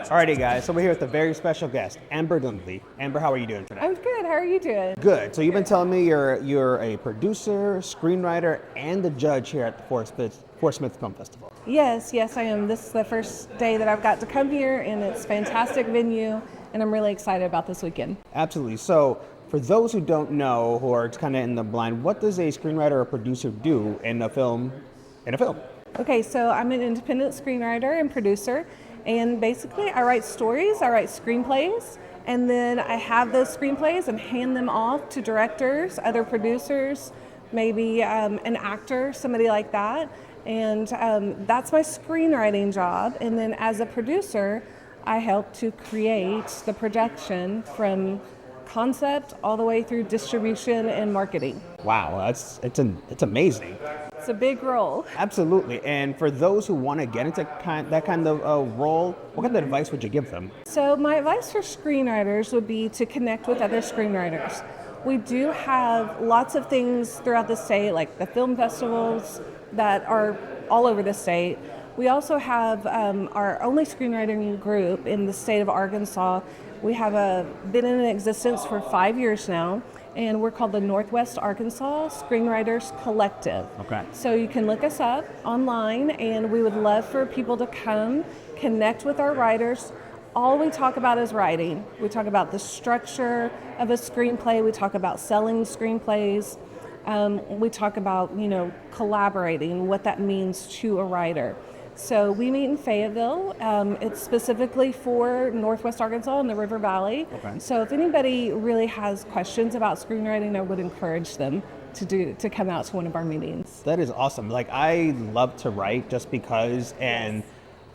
Alrighty guys, so we're here with a very special guest, Amber Lindley. Amber, how are you doing today? I'm good. How are you doing? Good. So you've been telling me you're a producer, screenwriter, and the judge here at the Fort Smith Film Festival. Yes, I am. This is the first day that I've got to come here, and it's a fantastic venue, and I'm really excited about this weekend. Absolutely. So for those who don't know, who are kind of in the blind, what does a screenwriter or producer do in a film? Okay, so I'm an independent screenwriter and producer, and basically I write stories, I write screenplays, and then I have those screenplays and hand them off to directors, other producers, maybe an actor, somebody like that, and that's my screenwriting job. And then as a producer, I help to create the production from concept all the way through distribution and marketing. Wow, it's amazing. It's a big role. Absolutely. And for those who want to get into that kind of role, what kind of advice would you give them? So my advice for screenwriters would be to connect with other screenwriters. We do have lots of things throughout the state, like the film festivals that are all over the state. We also have our only screenwriting group in the state of Arkansas. We have been in existence for 5 years now, and we're called the Northwest Arkansas Screenwriters Collective. Okay. So you can look us up online, and we would love for people to come connect with our writers. All we talk about is writing. We talk about the structure of a screenplay. We talk about selling screenplays. We talk about, collaborating, what that means to a writer. So we meet in Fayetteville. It's specifically for Northwest Arkansas and the River Valley. Okay. So if anybody really has questions about screenwriting, I would encourage them to come out to one of our meetings. That is awesome. Like, I love to write just because, and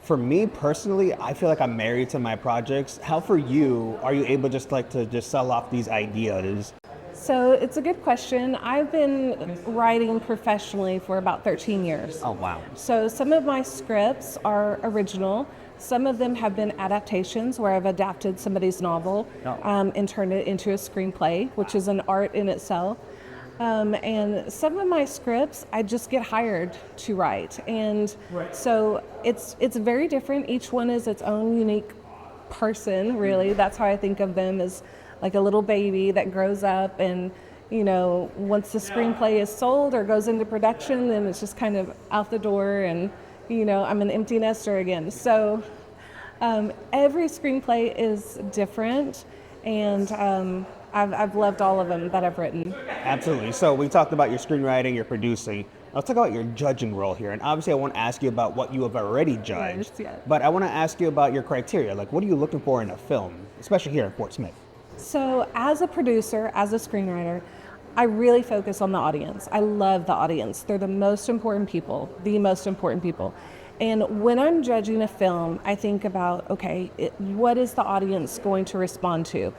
for me personally, I feel like I'm married to my projects. How for you, are you able to just sell off these ideas? So it's a good question. I've been writing professionally for about 13 years. Oh, wow. So some of my scripts are original. Some of them have been adaptations where I've adapted somebody's novel and turned it into a screenplay, which is an art in itself. And some of my scripts, I just get hired to write. And so it's very different. Each one is its own unique person, really. That's how I think of them, as like a little baby that grows up, and once the screenplay is sold or goes into production, then it's just kind of out the door, and I'm an empty nester again. So every screenplay is different, and I've loved all of them that I've written. Absolutely. So we talked about your screenwriting, your producing. Let's talk about your judging role here. And obviously I won't ask you about what you have already judged, Yes. but I want to ask you about your criteria. Like, what are you looking for in a film, especially here in Fort Smith? So as a producer, as a screenwriter, I really focus on the audience. I love the audience. They're the most important people. And when I'm judging a film, I think about, what is the audience going to respond to?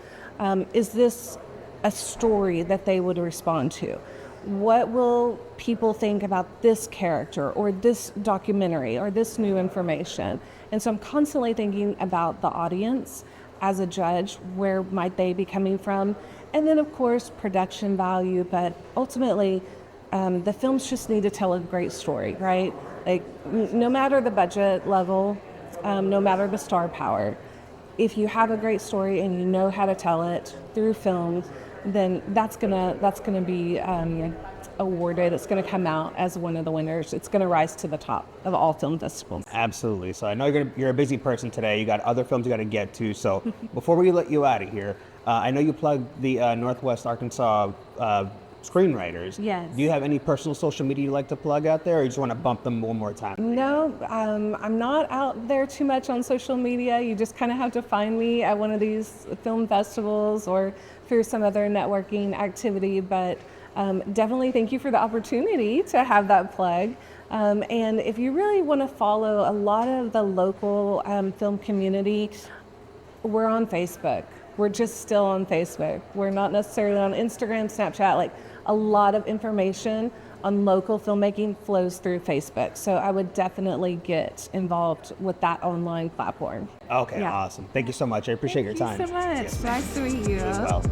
Is this a story that they would respond to? What will people think about this character or this documentary or this new information? And so I'm constantly thinking about the audience as a judge. Where might they be coming from? And then, of course, production value, but ultimately, the films just need to tell a great story, right? Like, no matter the budget level, no matter the star power, if you have a great story and you know how to tell it through film, then that's gonna be awarded. It's gonna come out as one of the winners. It's gonna rise to the top of all film festivals. Absolutely. So I know you're a busy person today. You got other films you got to get to. So before we let you out of here, I know you plugged the Northwest Arkansas screenwriters. Yes. Do you have any personal social media you'd like to plug out there, or you just want to bump them one more time? No, I'm not out there too much on social media. You just kind of have to find me at one of these film festivals or through some other networking activity. But definitely thank you for the opportunity to have that plug. And if you really want to follow a lot of the local film community, we're on Facebook. We're just still on Facebook. We're not necessarily on Instagram, Snapchat. Like, a lot of information on local filmmaking flows through Facebook. So I would definitely get involved with that online platform. Okay, Yeah. Awesome. Thank you so much. I appreciate your time. Thank you so much. Nice to meet you. You as well.